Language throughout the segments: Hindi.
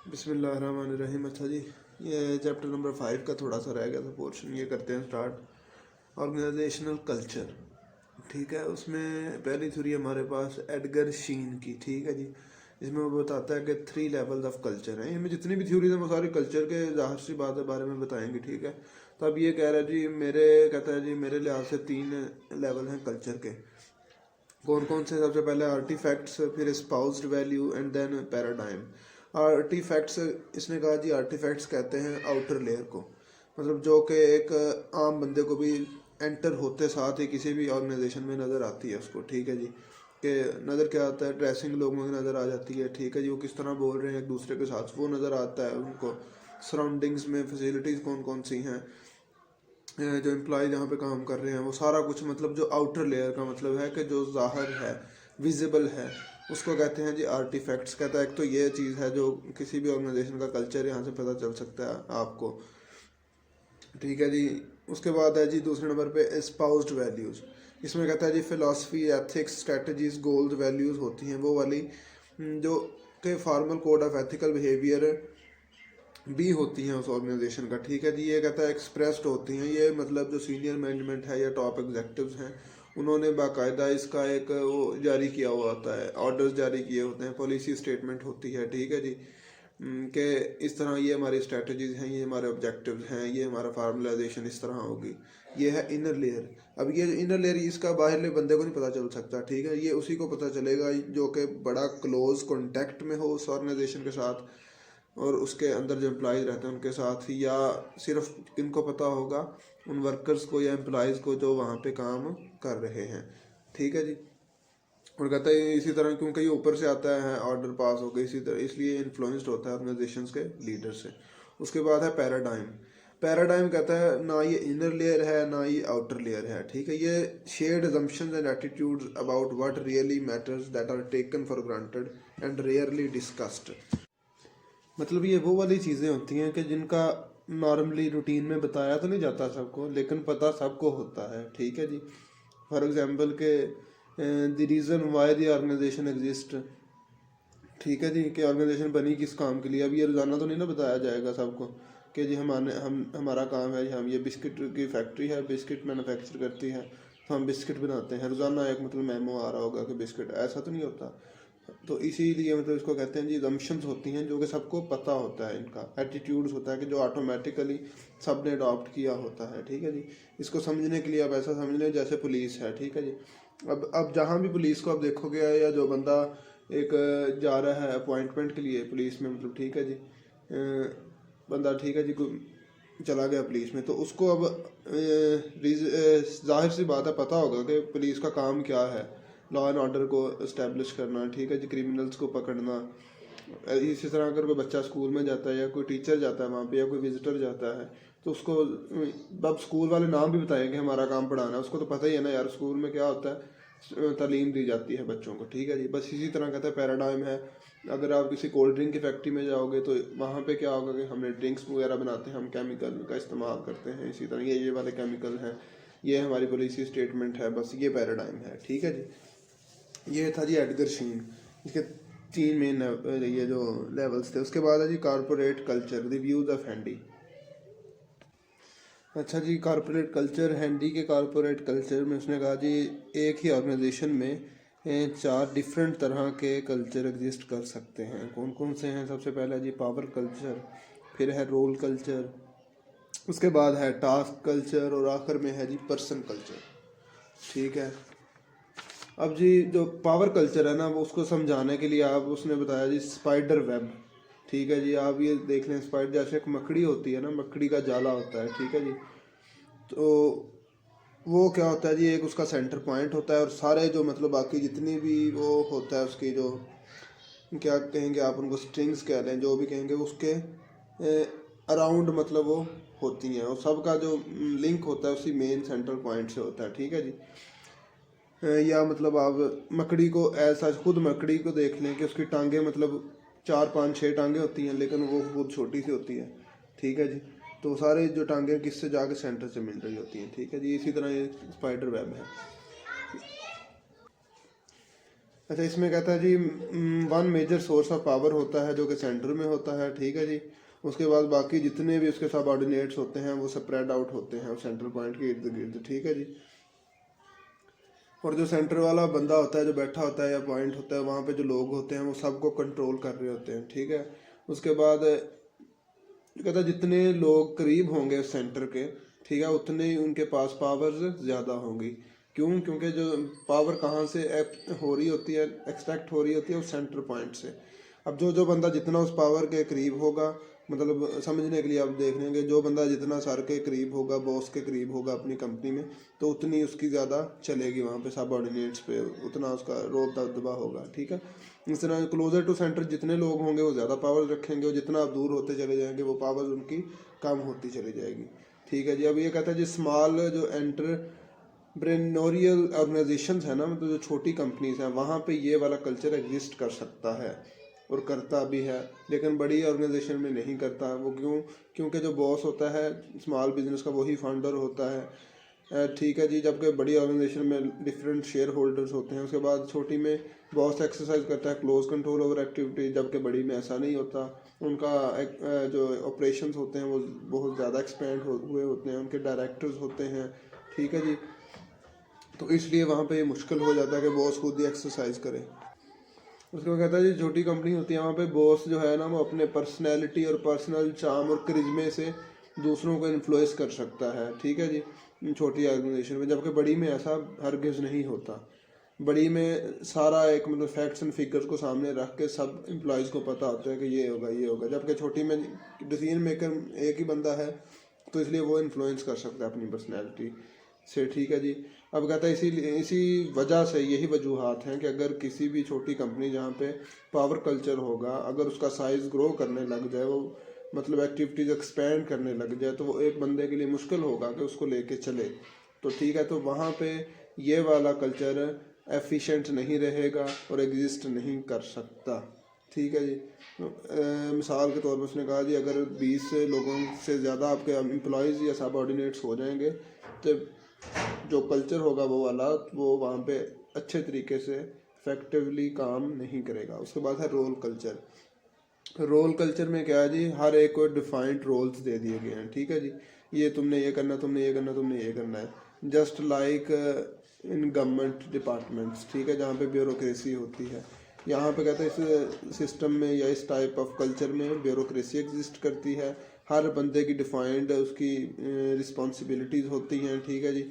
बिस्मिल्लाहिर्रहमानिर्रहीम। अच्छा जी, ये चैप्टर नंबर 5 का थोड़ा सा रह गया था पोर्शन, ये करते हैं स्टार्ट। ऑर्गेनाइजेशनल कल्चर, ठीक है। उसमें पहली थ्योरी हमारे पास एडगर शीन की, ठीक है जी। इसमें वो बताता है कि 3 लेवल्स ऑफ कल्चर हैं। इनमें जितनी भी थ्योरीज हैं वो सारी कल्चर के जाहिर सी बात है बारे में बताएंगे, ठीक है। तो अब ये कह रहा है जी, कहता है जी मेरे लिहाज से 3 लेवल हैं कल्चर के। कौन कौन से? सबसे पहले आर्टिफैक्ट्स, फिर espoused value and then paradigm. Artefacts, इसने कहा जी आर्टिफैक्ट्स कहते हैं आउटर लेयर को, मतलब जो कि एक आम बंदे को भी एंटर होते साथ ही किसी भी ऑर्गेनाइजेशन में नज़र आती है उसको, ठीक है जी। कि नज़र क्या आता है? ड्रेसिंग लोगों की नज़र आ जाती है, ठीक है जी। वो किस तरह बोल रहे हैं एक दूसरे के साथ वो नज़र आता है उनको। सराउंडिंग्स में फैसिलिटीज़ कौन कौन सी हैं, जो एम्प्लॉय यहाँ पे काम कर रहे हैं, वो सारा कुछ, मतलब जो आउटर लेयर का मतलब है कि जो ज़ाहिर है, विजिबल है, उसको कहते हैं जी आर्टिफैक्ट्स। कहता है एक तो ये चीज़ है जो किसी भी ऑर्गेनाइजेशन का कल्चर यहाँ से पता चल सकता है आपको, ठीक है जी। उसके बाद है जी दूसरे नंबर पे एस्पाउस्ड वैल्यूज़। इसमें कहता है जी philosophy, ethics, strategies, goals, values होती हैं वो वाली जो कि formal code of ethical behaviour भी होती हैं उस ऑर्गेनाइजेशन का, ठीक है जी। ये कहता है एक्सप्रेस्ड होती हैं, ये मतलब जो सीनियर मैनेजमेंट है या टॉप एग्जेक्टिव्स हैं उन्होंने बाकायदा इसका एक वो जारी किया हुआ होता है, ऑर्डर्स जारी किए होते हैं, पॉलिसी स्टेटमेंट होती है, ठीक है जी। कि इस तरह ये हमारी स्ट्रेटजीज हैं, ये हमारे ऑब्जेक्टिव्स हैं, ये हमारा फार्मलाइजेशन इस तरह होगी। ये है इनर लेयर। अब ये इनर लेयर इसका बाहरले बंदे को नहीं पता चल सकता, ठीक है। ये उसी को पता चलेगा जो कि बड़ा क्लोज कॉन्टेक्ट में हो उस ऑर्गेनाइजेशन के साथ और उसके अंदर जो एम्प्लॉयज़ रहते हैं उनके साथ ही, या सिर्फ इनको पता होगा उन वर्कर्स को या एम्प्लॉयज़ को जो वहाँ पे काम कर रहे हैं, ठीक है जी। और कहता है इसी तरह क्योंकि ये ऊपर से आता है ऑर्डर पास हो गए इसी तरह, इसलिए इन्फ्लुएंस्ड होता है ऑर्गेनाइजेशंस के लीडर से। उसके बाद है पैराडाइम। पैराडाइम कहता है ना ये इनर लेयर है ना ये आउटर लेयर है, ठीक है। ये shared assumptions and attitudes about what really matters that are taken for granted and rarely discussed. मतलब ये वो वाली चीज़ें होती हैं कि जिनका नॉर्मली रूटीन में बताया तो नहीं जाता सबको, लेकिन पता सबको होता है, ठीक है जी। फॉर एग्जांपल के the reason why the organisation exist, ठीक है जी। कि ऑर्गेनाइजेशन बनी किस काम के लिए। अब ये रोज़ाना तो नहीं ना बताया जाएगा सबको कि जी हमारा काम है, हम ये बिस्किट की फैक्ट्री है, बिस्किट मैन्युफैक्चर करती है तो हम बिस्किट बनाते हैं। रोज़ाना एक मतलब मेमो आ रहा होगा कि बिस्किट, ऐसा तो नहीं होता। तो इसीलिए मतलब इसको कहते हैं जी assumptions होती हैं जो कि सबको पता होता है, इनका एटीट्यूड्स होता है कि जो ऑटोमेटिकली सब ने अडॉप्ट किया होता है, ठीक है जी। इसको समझने के लिए आप ऐसा समझ लें जैसे पुलिस है, ठीक है जी। अब जहाँ भी पुलिस को आप देखोगे या जो बंदा एक जा रहा है अपॉइंटमेंट के लिए पुलिस में, मतलब ठीक है जी, बंदा ठीक है जी चला गया पुलिस में, तो उसको अब जाहिर सी बात है पता होगा कि पुलिस का काम क्या है, लॉ एंड ऑर्डर को इस्टेब्लिश करना, ठीक है जी, क्रिमिनल्स को पकड़ना। इसी तरह अगर कोई बच्चा स्कूल में जाता है या कोई टीचर जाता है वहाँ पे या कोई विजिटर जाता है तो उसको अब स्कूल वाले नाम भी बताएंगे हमारा काम पढ़ाना, उसको तो पता ही है ना यार स्कूल में क्या होता है, तालीम दी जाती है बच्चों को, ठीक है जी। बस इसी तरह कहता है पैराडाइम है। अगर आप किसी कोल्ड ड्रिंक की फैक्ट्री में जाओगे तो वहाँ पे क्या होगा कि हमने ड्रिंक्स वगैरह बनाते हैं, हम केमिकल का इस्तेमाल करते हैं, इसी तरह ये वाले केमिकल हैं, ये हमारी पॉलिसी स्टेटमेंट है, बस ये पैराडाइम है, ठीक है जी। ये था जी एडगर शीन। इसके 3 मेन ये जो लेवल्स थे। उसके बाद है जी corporate culture, reviews of Handy. अच्छा जी, कारपोरेट कल्चर, हैंडी के कारपोरेट कल्चर में उसने कहा जी एक ही ऑर्गेनाइजेशन में 4 डिफरेंट तरह के कल्चर एग्जिस्ट कर सकते हैं। कौन कौन से हैं? सबसे पहला जी पावर कल्चर, फिर है रोल कल्चर, उसके बाद है टास्क कल्चर और आखिर में है जी पर्सन कल्चर, ठीक है। अब जी जो पावर कल्चर है ना वो उसको समझाने के लिए आप उसने बताया जी स्पाइडर वेब, ठीक है जी। आप ये देख लें स्पाइडर जैसे एक मकड़ी होती है ना, मकड़ी का जाला होता है, ठीक है जी। तो वो क्या होता है जी, एक उसका सेंटर पॉइंट होता है और सारे जो मतलब बाकी जितनी भी वो होता है उसकी जो क्या कहेंगे आप उनको, स्ट्रिंग्स कह लें, जो भी कहेंगे, उसके अराउंड मतलब वो होती हैं और सबका जो लिंक होता है उसी मेन सेंट्रल पॉइंट से होता है, ठीक है जी। या मतलब आप मकड़ी को ऐसा खुद मकड़ी को देख लें कि उसकी टांगें मतलब 4 5 6 टांगें होती हैं लेकिन वो बहुत छोटी सी होती है, ठीक है जी। तो सारे जो टांगें किससे जाके सेंटर से मिल रही होती हैं, ठीक है जी। इसी तरह ये स्पाइडर वेब है। अच्छा, इसमें कहता है जी one major source of power होता है जो कि सेंटर में होता है, ठीक है जी। उसके बाद बाकी जितने भी उसके सबऑर्डिनेट्स होते हैं वो स्प्रेड आउट होते हैं सेंट्रल पॉइंट के इर्द गिर्द, ठीक है जी। और जो सेंटर वाला बंदा होता है जो बैठा होता है या पॉइंट होता है, वहाँ पे जो लोग होते हैं वो सबको कंट्रोल कर रहे होते हैं, ठीक है। उसके बाद कहता है जितने लोग करीब होंगे सेंटर के, ठीक है, उतने ही उनके पास पावर्स ज़्यादा होंगी। क्यों? क्योंकि जो पावर कहाँ से हो रही होती है, एक्सट्रैक्ट हो रही होती है उस सेंटर पॉइंट से। अब जो जो बंदा जितना उस पावर के करीब होगा, मतलब समझने के लिए आप देख लेंगे, जो बंदा जितना सर के करीब होगा, बॉस के करीब होगा अपनी कंपनी में, तो उतनी उसकी ज़्यादा चलेगी वहाँ पे सबऑर्डिनेट्स पे, उतना उसका रोब दबदबा होगा, ठीक है। इस तरह क्लोजर टू सेंटर जितने लोग होंगे वो ज़्यादा पावर रखेंगे, और जितना आप दूर होते चले जाएंगे वो पावर उनकी कम होती चली जाएगी, ठीक है जी। अब ये कहता है जी स्मॉल जो एंटरप्रेन्योरियल ऑर्गेनाइजेशन है ना, मतलब जो छोटी कंपनीज हैं, वहाँ पे ये वाला कल्चर एग्जिस्ट कर सकता है और करता भी है, लेकिन बड़ी ऑर्गेनाइजेशन में नहीं करता। वो क्यों? क्योंकि जो बॉस होता है स्मॉल बिजनेस का वही फाउंडर होता है, ठीक है जी। जबकि बड़ी ऑर्गेनाइजेशन में डिफरेंट शेयर होल्डर्स होते हैं। उसके बाद छोटी में बॉस एक्सरसाइज करता है क्लोज कंट्रोल ओवर एक्टिविटी, जबकि बड़ी में ऐसा नहीं होता। उनका जो ऑपरेशंस होते हैं वो बहुत ज़्यादा एक्सपेंड हुए होते हैं, उनके डायरेक्टर्स होते हैं, ठीक है जी। तो इसलिए वहाँ पे ये मुश्किल हो जाता है कि बॉस खुद ही एक्सरसाइज करे। उसके बाद कहता है जी छोटी कंपनी होती है, वहाँ पे बॉस जो है ना वो अपने पर्सनैलिटी और पर्सनल चार्म और करिश्मे से दूसरों को इन्फ्लुएंस कर सकता है, ठीक है जी, छोटी ऑर्गेनाइजेशन में। जबकि बड़ी में ऐसा हरगिज़ नहीं होता। बड़ी में सारा एक मतलब फैक्ट्स एंड फिगर्स को सामने रख के सब एम्प्लॉयज़ को पता होता है कि ये होगा ये होगा। जबकि छोटी में डिसीजन मेकर एक ही बंदा है, तो इसलिए वो इन्फ्लुएंस कर सकता है अपनी पर्सनैलिटी से, ठीक है जी। अब कहता है इसी वजह से यही वजूहात हैं कि अगर किसी भी छोटी कंपनी जहाँ पे पावर कल्चर होगा, अगर उसका साइज़ ग्रो करने लग जाए, वो मतलब एक्टिविटीज़ एक्सपेंड करने लग जाए, तो वो एक बंदे के लिए मुश्किल होगा कि उसको लेके चले, तो ठीक है। तो वहाँ पे ये वाला कल्चर एफिशिएंट नहीं रहेगा और एग्जिस्ट नहीं कर सकता, ठीक है जी। मिसाल के तौर पर उसने कहा जी अगर 20 लोगों से ज़्यादा आपके एम्प्लॉयज़ या सबऑर्डिनेट्स हो जाएंगे, तो जो कल्चर होगा वो वाला, वो वहाँ पे अच्छे तरीके से इफेक्टिवली काम नहीं करेगा। उसके बाद है रोल कल्चर। रोल कल्चर में क्या है जी, हर एक को डिफाइंड रोल्स दे दिए गए हैं, ठीक है जी। ये तुमने ये करना, तुमने ये करना, तुमने ये करना है। Just like in government departments, ठीक है, जहाँ पे ब्यूरोक्रेसी होती है। यहाँ पे कहते हैं इस सिस्टम में या इस टाइप ऑफ कल्चर में ब्यूरोक्रेसी एग्जिस्ट करती है। हर बंदे की डिफाइंड उसकी रिस्पॉन्सिबिलिटीज़ होती हैं, ठीक है जी।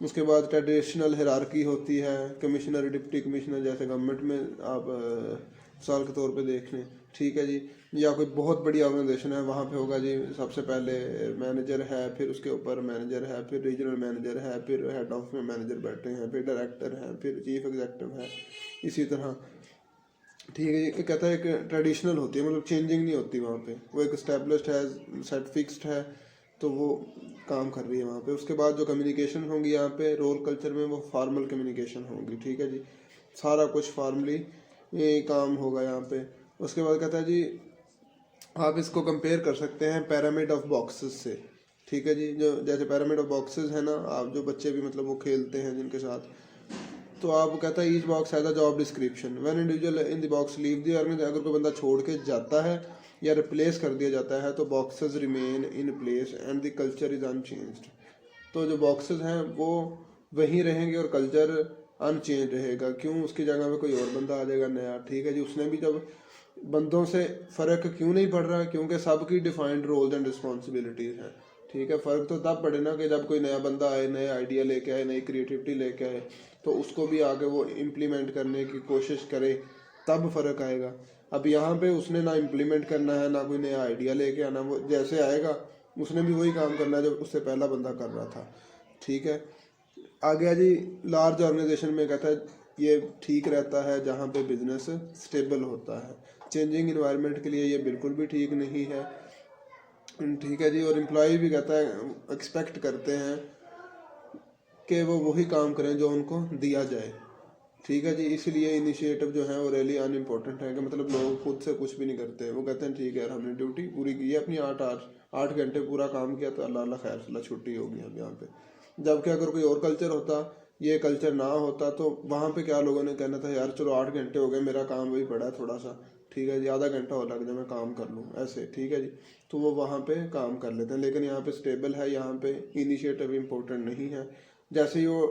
उसके बाद ट्रेडिशनल हिरार्की होती है, कमिश्नर डिप्टी कमिश्नर, जैसे गवर्नमेंट में आप मिसाल के तौर पे देख लें, ठीक है जी। या कोई बहुत बड़ी ऑर्गेनाइजेशन है, वहाँ पे होगा जी सबसे पहले मैनेजर है, फिर उसके ऊपर मैनेजर है, फिर रीजनल मैनेजर है, फिर हेड ऑफ में मैनेजर बैठे हैं, फिर डायरेक्टर हैं, फिर चीफ एग्जीक्यूटिव है, इसी तरह, ठीक है। ये कहता है कि ट्रेडिशनल होती है, मतलब चेंजिंग नहीं होती वहाँ पे, वो एक स्टैब्लिश्ड है, सेट फिक्स्ड है, तो वो काम कर रही है वहाँ पे। उसके बाद जो कम्युनिकेशन होंगी यहाँ पे रोल कल्चर में, वो फॉर्मल कम्युनिकेशन होंगी, ठीक है जी। सारा कुछ फॉर्मली ये काम होगा यहाँ पे। उसके बाद कहता है जी आप इसको कंपेयर कर सकते हैं पैरामिड ऑफ बॉक्सेस से, ठीक है जी। जो जैसे पैरामिड ऑफ बॉक्सेस है ना, आप जो बच्चे भी मतलब वो खेलते हैं जिनके साथ, तो आप कहता है each box has a job description when individual in the box leave the organisation. अगर कोई बंदा छोड़ के जाता है या रिप्लेस कर दिया जाता है, तो boxes remain in place and the culture is unchanged. तो जो बॉक्सेस हैं वो वहीं रहेंगे और कल्चर अनचेंज रहेगा। क्यों? उसकी जगह पे कोई और बंदा आ जाएगा नया, ठीक है जी। उसने भी जब बंदों से फ़र्क क्यों नहीं पड़ रहा, क्योंकि सबकी डिफाइंड रोल्स एंड रिस्पॉन्सिबिलिटीज़ हैं, ठीक है। फ़र्क तो तब पड़े ना कि जब कोई नया बंदा आए, नए आइडिया लेके आए, नई क्रिएटिविटी लेके आए, तो उसको भी आगे वो इम्प्लीमेंट करने की कोशिश करे, तब फ़र्क आएगा। अब यहाँ पे उसने ना इम्प्लीमेंट करना है, ना कोई नया आइडिया लेके आना, वो जैसे आएगा उसने भी वही काम करना है जो उससे पहला बंदा कर रहा था, ठीक है। आ गया जी लार्ज ऑर्गेनाइजेशन में, कहता है ये ठीक रहता है जहाँ पे बिजनेस स्टेबल होता है। चेंजिंग इन्वायरमेंट के लिए ये बिल्कुल भी ठीक नहीं है, ठीक है जी। और एम्प्लॉय भी कहता है एक्सपेक्ट करते हैं कि वो वही काम करें जो उनको दिया जाए, ठीक है जी। इसलिए इनिशिएटिव जो है वो रियली अनइम्पोर्टेंट है, कि मतलब लोग खुद से कुछ भी नहीं करते हैं। वो कहते हैं ठीक है यार हमने ड्यूटी पूरी की है अपनी, 8 घंटे पूरा काम किया, तो अल्लाह अल्लाह खैर अल्लाह छुट्टी होगी हम यहाँ पे। जबकि अगर कोई और कल्चर होता ये कल्चर ना होता तो वहाँ पे क्या लोगों ने कहना था, यार चलो 8 घंटे हो गए, मेरा काम वही पड़ा है थोड़ा सा, ठीक है जी, आधा घंटा और लग जाए मैं काम कर लूँ ऐसे, ठीक है जी। तो वो वहाँ पे काम कर लेते हैं। लेकिन यहाँ पे स्टेबल है, यहाँ पे इनिशिएटिव इम्पोर्टेंट नहीं है। जैसे ही वो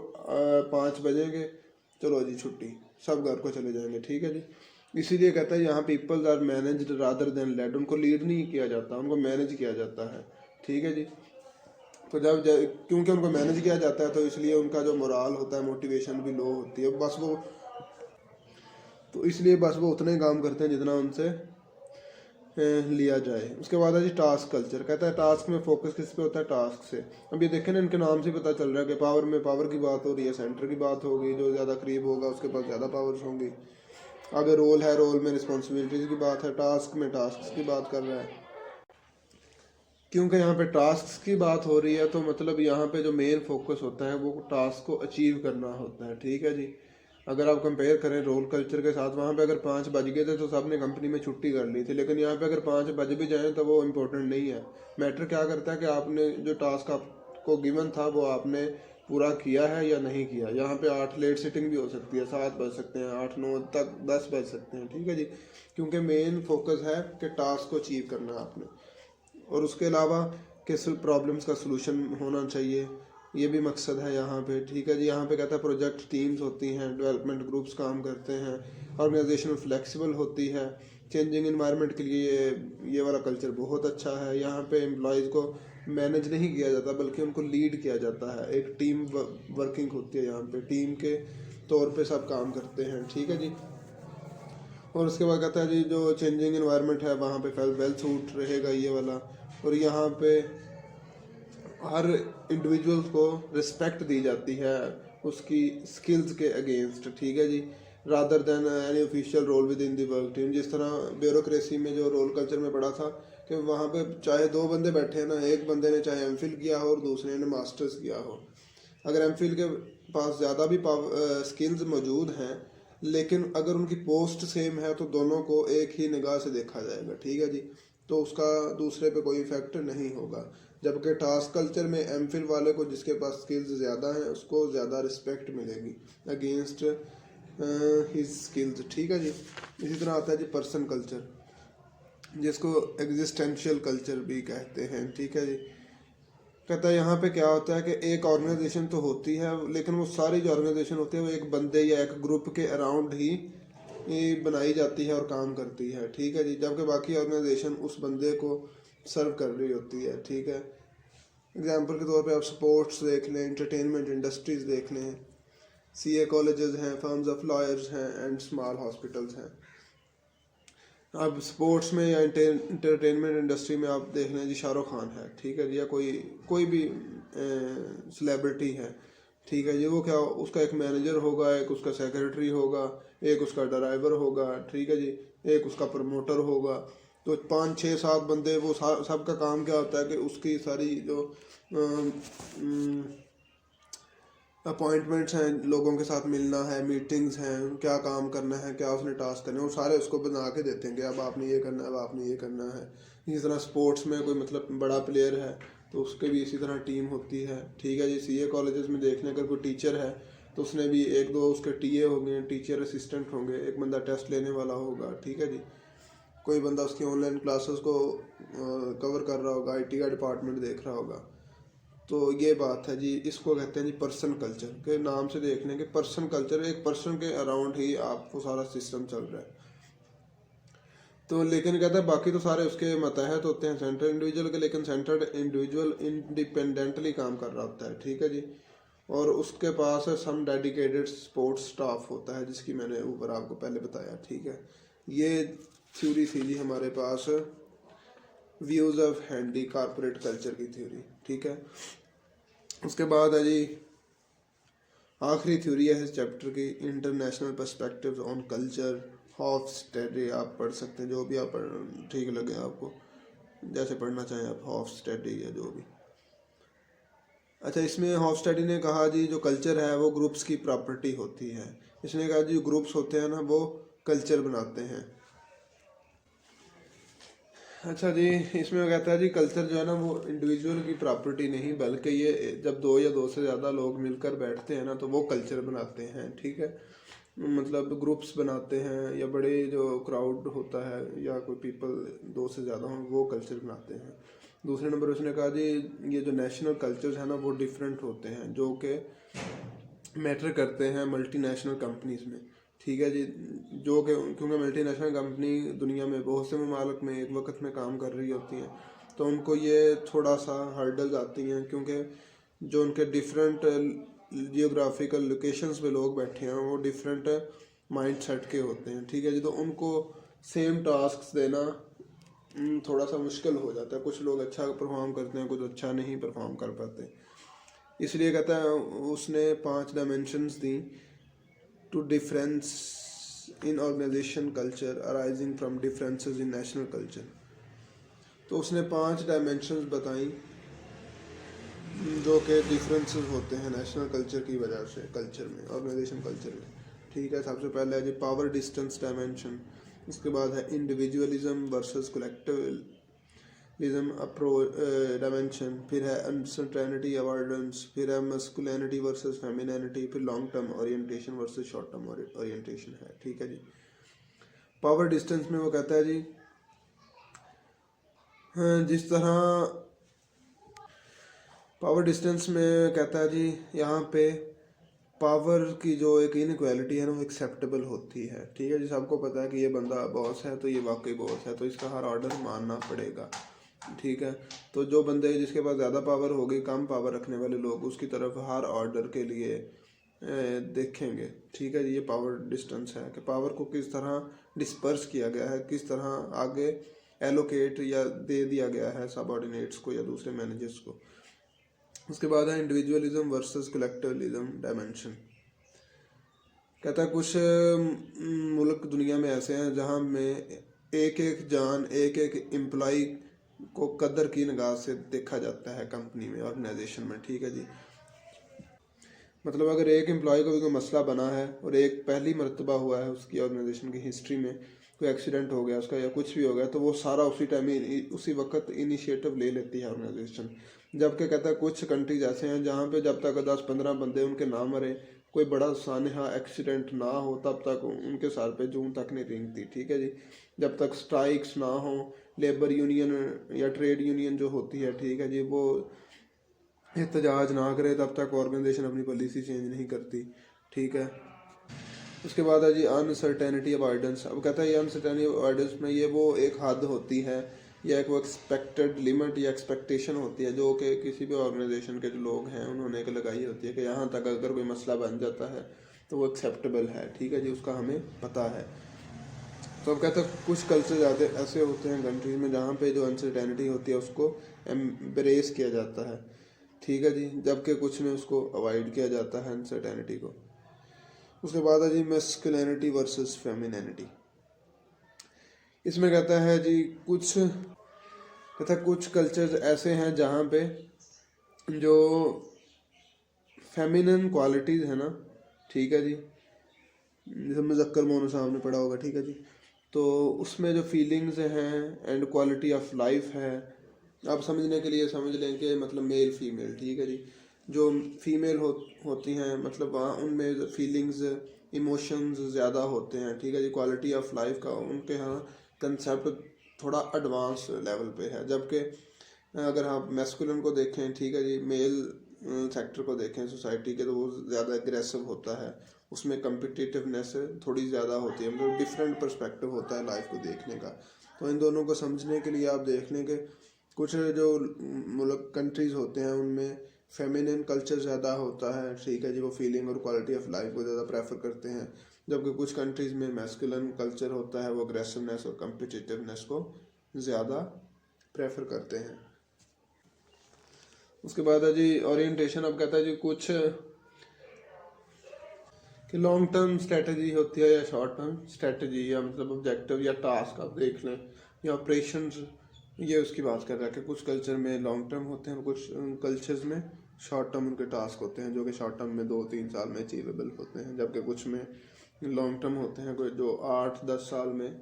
5 बजेंगे, चलो जी छुट्टी, सब घर को चले जाएंगे, ठीक है जी। इसीलिए कहता है यहाँ peoples are managed rather than led, उनको लीड नहीं किया जाता, उनको मैनेज किया जाता है, ठीक है जी। तो क्योंकि उनको मैनेज किया जाता है तो इसलिए उनका जो मोराल होता है, मोटिवेशन भी लो होती है, बस वो तो इसलिए बस वो उतना ही काम करते हैं जितना उनसे लिया जाए। उसके बाद है जी टास्क कल्चर। कहता है टास्क में फोकस किस पे होता है, टास्क से। अब ये देखें ना, इनके नाम से पता चल रहा है कि पावर में पावर की बात हो रही है, सेंटर की बात होगी, जो ज़्यादा करीब होगा उसके पास ज़्यादा पावर्स होंगी। अगर रोल है, रोल में रिस्पॉन्सिबिलिटीज़ की बात है, टास्क में टास्क की बात कर रहा है। क्योंकि यहाँ पे टास्क की बात हो रही है तो मतलब यहाँ पे जो मेन फोकस होता है वो टास्क को अचीव करना होता है, ठीक है जी। अगर आप कंपेयर करें रोल कल्चर के साथ, वहाँ पे अगर 5 बज गए थे तो सब ने कंपनी में छुट्टी कर ली थी, लेकिन यहाँ पे अगर 5 बज भी जाएँ तो वो इम्पोर्टेंट नहीं है। मैटर क्या करता है कि आपने जो टास्क आपको गिवन था वो आपने पूरा किया है या नहीं किया। यहाँ पे 8 लेट सिटिंग भी हो सकती है, 7 बज सकते हैं, 8 9 तक 10 बज सकते हैं, ठीक है जी। क्योंकि मेन फोकस है कि टास्क को अचीव करना है आपने, और उसके अलावा किस प्रॉब्लम्स का सलूशन होना चाहिए, ये भी मकसद है यहाँ पे, ठीक है जी। यहाँ पे कहता है प्रोजेक्ट टीम्स होती हैं, डेवलपमेंट ग्रुप्स काम करते हैं, ऑर्गेनाइजेशन फ्लेक्सिबल होती है, चेंजिंग इन्वायरमेंट के लिए ये वाला कल्चर बहुत अच्छा है। यहाँ पे एम्प्लॉयज़ को मैनेज नहीं किया जाता बल्कि उनको लीड किया जाता है, एक टीम वर्किंग होती है यहाँ पे, टीम के तौर पे सब काम करते हैं, ठीक है जी। और उसके बाद कहता है जी जो चेंजिंग इन्वायरमेंट है वहाँ पे वेल सूट रहेगा ये वाला। और यहाँ पे हर इंडिविजुअल को रिस्पेक्ट दी जाती है उसकी स्किल्स के अगेंस्ट, ठीक है जी, rather than any official role within the work team. जिस तरह ब्यूरोक्रेसी में जो रोल कल्चर में पढ़ा था कि वहाँ पे चाहे 2 बंदे बैठे हैं ना, एक बंदे ने चाहे एमफिल किया हो और दूसरे ने मास्टर्स किया हो, अगर एमफिल के पास ज़्यादा भी स्किल्स मौजूद हैं लेकिन अगर उनकी पोस्ट सेम है तो दोनों को एक ही निगाह से देखा जाएगा, ठीक है जी। तो उसका दूसरे पे कोई इफेक्ट नहीं होगा। जबकि टास्क कल्चर में एमफिल वाले को जिसके पास स्किल्स ज़्यादा हैं उसको ज़्यादा रिस्पेक्ट मिलेगी अगेंस्ट हिज स्किल्स, ठीक है जी। इसी तरह आता है जी पर्सन कल्चर, जिसको एग्जिस्टेंशियल कल्चर भी कहते हैं, ठीक है जी। कहता है यहाँ पे क्या होता है कि एक ऑर्गेनाइजेशन तो होती है लेकिन वो सारी जो ऑर्गेनाइजेशन होती है वो एक बंदे या एक ग्रुप के अराउंड ही बनाई जाती है और काम करती है, ठीक है जी। जबकि बाकी ऑर्गेनाइजेशन उस बंदे को सर्व कर रही होती है, ठीक है। एग्जाम्पल के तौर पे आप स्पोर्ट्स देख लें, इंटरटेनमेंट इंडस्ट्रीज देख लें, सीए कॉलेजेस हैं, फर्म्स ऑफ लॉयर्स हैं एंड स्मॉल हॉस्पिटल्स हैं। अब स्पोर्ट्स में या इंटरटेनमेंट इंडस्ट्री में आप देख लें जी, शाहरुख खान है, ठीक है जी, या कोई भी सेलिब्रिटी है, ठीक है जी। वो क्या, उसका एक मैनेजर होगा, एक उसका सेक्रेटरी होगा, एक उसका ड्राइवर होगा, ठीक है जी, एक उसका प्रमोटर होगा। तो 5 6 7 बंदे, वो सबका काम क्या होता है कि उसकी सारी जो अपॉइंटमेंट्स हैं, लोगों के साथ मिलना है, मीटिंग्स हैं, क्या काम करना है, क्या उसने टास्क करने हैं, वो सारे उसको बना के देते हैं कि अब आपने ये करना है, अब आपने ये करना है। इसी तरह स्पोर्ट्स में कोई मतलब बड़ा प्लेयर है तो उसके भी इसी तरह टीम होती है, ठीक है जी। सीए कॉलेजेस में देख लें, अगर कोई टीचर है तो उसने भी 1 2 उसके टीए होंगे, टीचर असिस्टेंट होंगे, एक बंदा टेस्ट लेने वाला होगा, ठीक है जी। कोई बंदा उसकी ऑनलाइन क्लासेस को कवर कर रहा होगा, आईटी का डिपार्टमेंट देख रहा होगा। तो ये बात है जी, इसको कहते हैं जी पर्सन कल्चर। के नाम से देखने के पर्सन कल्चर, एक पर्सन के अराउंड ही आपको सारा सिस्टम चल रहा है। तो लेकिन कहता है बाकी तो सारे उसके मतहत होते हैं सेंट्रल इंडिविजुअल के, लेकिन सेंट्रल इंडिविजुअल इंडिपेंडेंटली काम कर रहा होता है, ठीक है जी। और उसके पास सम डेडिकेटेड सपोर्ट स्टाफ होता है, जिसकी मैंने ऊपर आपको पहले बताया, ठीक है। ये थ्योरी थी जी हमारे पास views of Handy corporate culture की थ्योरी, ठीक है। उसके बाद है जी आखिरी थ्योरी है इस चैप्टर की, इंटरनेशनल पर्सपेक्टिव्स ऑन कल्चर, हॉफस्टेडे। आप पढ़ सकते हैं, जो भी आप ठीक लगे आपको, जैसे पढ़ना चाहें आप, हॉफस्टेडे या जो भी। अच्छा, इसमें हॉफस्टेडे ने कहा जी जो कल्चर है वो ग्रुप्स की प्रॉपर्टी होती है। इसने कहा जी ग्रुप्स होते हैं ना वो कल्चर बनाते हैं। अच्छा जी, इसमें वो कहता है जी कल्चर जो है ना वो इंडिविजुअल की प्रॉपर्टी नहीं, बल्कि ये जब दो या दो से ज़्यादा लोग मिलकर बैठते हैं ना तो वो कल्चर बनाते हैं। ठीक है, मतलब ग्रुप्स बनाते हैं या बड़े जो क्राउड होता है या कोई पीपल दो से ज़्यादा हों वो कल्चर बनाते हैं। दूसरे नंबर उसने कहा जी ये जो नेशनल कल्चर्स हैं ना वो डिफरेंट होते हैं, जो कि मैटर करते हैं मल्टीनेशनल कंपनीज में। ठीक है जी, जो कि क्योंकि मल्टीनेशनल कंपनी दुनिया में बहुत से ममालिक में एक वक्त में काम कर रही होती हैं, तो उनको ये थोड़ा सा हर्डल्स आती हैं, क्योंकि जो उनके डिफरेंट जियोग्राफिकल लोकेशंस पे लोग बैठे हैं वो डिफरेंट माइंड सेट के होते हैं। ठीक है जी, तो उनको सेम टास्क देना थोड़ा सा मुश्किल हो जाता है। कुछ लोग अच्छा परफॉर्म करते हैं, कुछ अच्छा नहीं परफॉर्म कर पाते। इसलिए कहता है उसने 5 डायमेंशंस दी to difference in organisation culture arising from differences in national culture. तो उसने 5 डायमेंशंस बताई जो कि डिफरेंसेस होते हैं नेशनल कल्चर की वजह से कल्चर में, ऑर्गेनाइजेशन कल्चर में। ठीक है, सबसे पहले है जी पावर डिस्टेंस डायमेंशन, उसके बाद है इंडिविजुअलिज्म वर्सेस कलेक्टिविज्म डायमेंशन, फिर है अनसर्टेनिटी अवॉइडेंस, फिर है मस्कुलिनिटी वर्सेस फेमिनिनिटी, फिर long term orientation versus short term orientation है। ठीक है जी, पावर डिस्टेंस में वो कहता है जी जिस तरह पावर डिस्टेंस में कहता है जी यहाँ पे पावर की जो एक इनक्वालिटी है ना वो एक्सेप्टेबल होती है। ठीक है जी, सबको पता है कि ये बंदा बॉस है तो ये वाकई बॉस है, तो इसका हर ऑर्डर मानना पड़ेगा। ठीक है, तो जो बंदे जिसके पास ज़्यादा पावर होगी, कम पावर रखने वाले लोग उसकी तरफ हर ऑर्डर के लिए देखेंगे। ठीक है जी, ये पावर डिस्टेंस है कि पावर को किस तरह डिस्पर्स किया गया है, किस तरह आगे एलोकेट या दे दिया गया है सबऑर्डिनेट्स को या दूसरे मैनेजर्स को। उसके बाद है इंडिविजुअलिज्म वर्सेस कलेक्टिवलिज्म डायमेंशन। कहता है कुछ मुल्क दुनिया में ऐसे हैं जहां में एक एक जान, एक एक एम्प्लॉय को कदर की निगाह से देखा जाता है कंपनी में, ऑर्गेनाइजेशन में। ठीक है जी, मतलब अगर एक एम्प्लॉय को भी कोई मसला बना है और एक पहली मरतबा हुआ है उसकी ऑर्गेनाइजेशन की हिस्ट्री में, कोई एक्सीडेंट हो गया उसका या कुछ भी हो गया, तो वो सारा उसी टाइम उसी वक्त इनिशिएटिव ले लेती है ऑर्गेनाइजेशन। जबकि कहता है कुछ कंट्रीज ऐसे हैं जहाँ पे जब तक 10-15 बंदे उनके ना मरे, कोई बड़ा सानहा एक्सीडेंट ना हो, तब तक उनके सर पे जूं तक नहीं रेंगती। ठीक है जी, जब तक स्ट्राइक्स ना हो, लेबर यूनियन या ट्रेड यूनियन जो होती है, ठीक है जी, वो एहतजाज ना करे, तब तक ऑर्गेनाइजेशन अपनी पॉलिसी चेंज नहीं करती। ठीक है, उसके बाद है जी अनसर्टेनिटी अवॉइडेंस। अब कहता है ये अनसर्टेनिटी अवॉइडेंस में ये वो एक हद होती है या एक वो एक्सपेक्टेड लिमिट या एक्सपेक्टेशन होती है जो कि किसी भी ऑर्गेनाइजेशन के जो लोग हैं उन्होंने एक लगाई होती है कि यहाँ तक अगर कोई मसला बन जाता है तो वो एक्सेप्टेबल है। ठीक है जी, उसका हमें पता है। तो अब कहते हैं कुछ कल्चर ऐसे होते हैं कंट्रीज में जहाँ पे जो अनसर्टेनिटी होती है उसको एम्ब्रेस किया जाता है। ठीक है जी, जबकि कुछ में उसको अवॉइड किया जाता है अनसर्टेनिटी को। उसके बाद है जी मैस्कुलिनिटी वर्सेस फेमिनिनिटी। इसमें कहता है जी कुछ कल्चर्स ऐसे हैं जहाँ पे जो फेमिनिन क्वालिटीज़ है ना, ठीक है जी, जैसे मुज़क्कर मोनो साहब पढ़ा होगा। ठीक है जी, तो उसमें जो फीलिंग्स हैं एंड क्वालिटी ऑफ लाइफ है, आप समझने के लिए समझ लें कि मतलब मेल फीमेल। ठीक है जी, जो फीमेल होती हैं मतलब वहाँ उनमें फीलिंग्स इमोशंस ज़्यादा होते हैं। ठीक है जी, क्वालिटी ऑफ लाइफ का उनके यहाँ कंसेप्ट थोड़ा एडवांस लेवल पे है। जबकि अगर आप मैस्कुलिन को देखें, ठीक है जी, मेल सेक्टर को देखें सोसाइटी के, तो वो ज़्यादा एग्रेसिव होता है, उसमें कम्पिटिटिवनेस थोड़ी ज़्यादा होती है, मतलब डिफरेंट पर्सपेक्टिव होता है लाइफ को देखने का। तो इन दोनों को समझने के लिए आप देख लें कि कुछ जो मुल्क कंट्रीज़ होते हैं उनमें फेमिनिन कल्चर ज़्यादा होता है। ठीक है जी, वो फीलिंग और क्वालिटी ऑफ लाइफ को ज़्यादा प्रेफर करते हैं, जबकि कुछ कंट्रीज़ में मैस्कुलिन कल्चर होता है, वो अग्रेसिवनेस और कम्पिटिटिवनेस को ज़्यादा प्रेफर करते हैं। उसके बाद है जी ओरिएंटेशन। अब कहता है जी कुछ कि लॉन्ग टर्म स्ट्रेटजी होती है या शॉर्ट टर्म स्ट्रेटजी, या मतलब ऑब्जेक्टिव या टास्क आप देख लें या ऑपरेशंस, ये उसकी बात कर रहा है कि कुछ कल्चर में लॉन्ग टर्म होते हैं और कुछ कल्चर्स में शॉर्ट टर्म उनके टास्क होते हैं जो कि शॉर्ट टर्म में 2-3 साल में अचीवेबल होते हैं, जबकि कुछ में लॉन्ग टर्म होते हैं कोई जो 8-10 साल में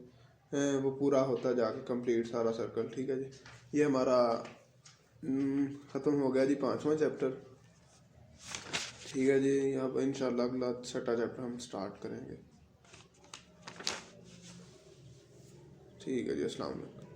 वो पूरा होता जाके कंप्लीट सारा सर्कल। ठीक है जी, ये हमारा ख़त्म हो गया जी 5वां चैप्टर। ठीक है जी, अब इंशाल्लाह अगला 6वां चैप्टर हम स्टार्ट करेंगे। ठीक है जी, अस्सलाम वालेकुम।